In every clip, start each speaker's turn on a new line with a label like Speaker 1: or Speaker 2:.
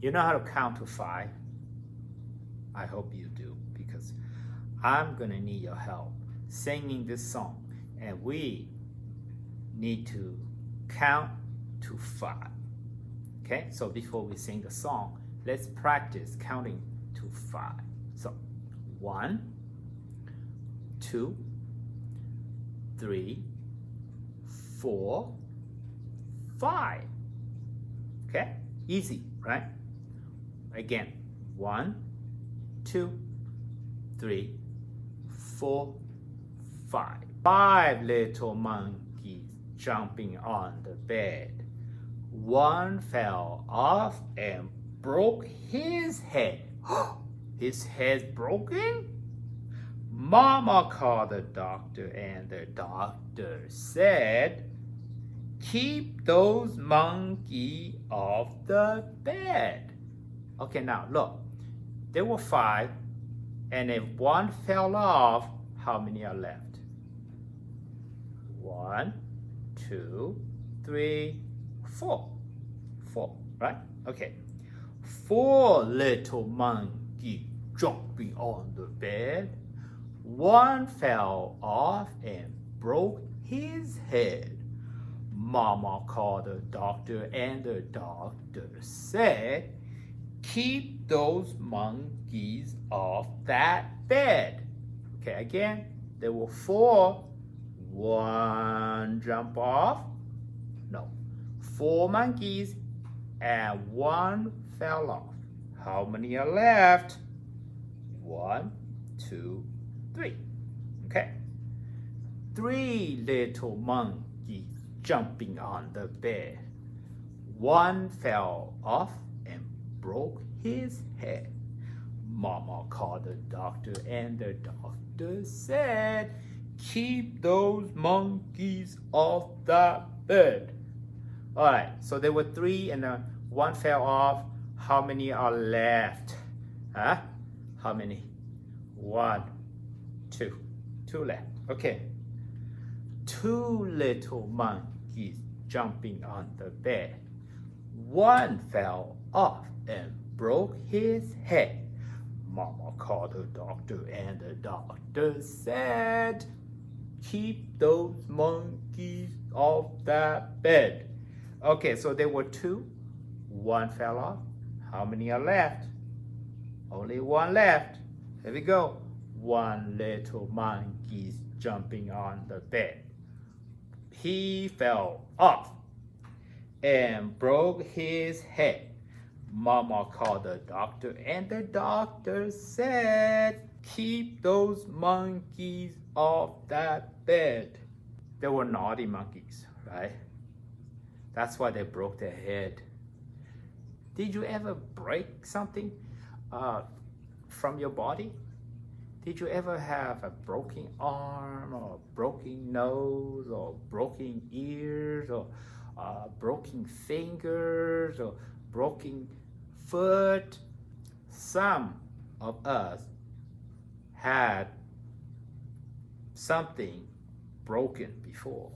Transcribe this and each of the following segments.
Speaker 1: You know how to count to 5? I hope you do, because I'm gonna need your help singing this song, and we need to count to 5. Okay, so before we sing the song, let's practice counting to 5. So 1, 2, 3, 4, 5. Okay, easy, right? Again, 1, 2, 3, 4, 5. 5 little monkeys jumping on the bed. One fell off and broke his head. His head's broken? Mama called the doctor, and the doctor said, keep those monkeys off the bed. Okay, now look, there were 5, and if one fell off, how many are left? 1, 2, 3, 4. 4, right? Okay. 4 little monkeys jumping on the bed. One fell off and broke his head. Mama called the doctor, and the doctor said, keep those monkeys off that bed. Okay, again, there were 4. One jump off. No. 4 monkeys and 1 fell off. How many are left? 1, 2, 3. Okay. 3 little monkeys jumping on the bed. One fell off and broke his head. Mama called the doctor, and the doctor said, keep those monkeys off the bed. All right, so there were 3 and 1 fell off. How many are left? Huh? How many? 1, 2. 2 left. Okay. 2 little monkeys jumping on the bed. One fell off and broke his head. Mama called the doctor, and the doctor said, keep those monkeys off that bed. Okay, so there were 2. 1 fell off. How many are left? Only 1 left. Here we go. 1 little monkey jumping on the bed. He fell off and broke his head. Mama called the doctor, and the doctor said, keep those monkeys off that bed. They were naughty monkeys, right? That's why they broke their head. Did you ever break something from your body? Did you ever have a broken arm, or broken nose, or broken ears, or broken fingers, or broken foot? Some of us had something broken before.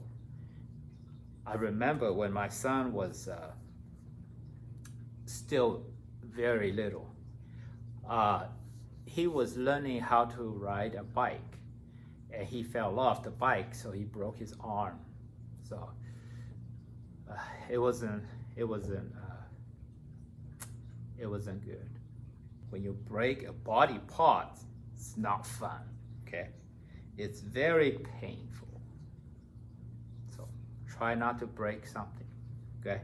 Speaker 1: I remember when my son was still very little. He was learning how to ride a bike, and he fell off the bike, so he broke his arm. So it wasn't good. When you break a body part, it's not fun. Okay, it's very painful. So try not to break something. Okay.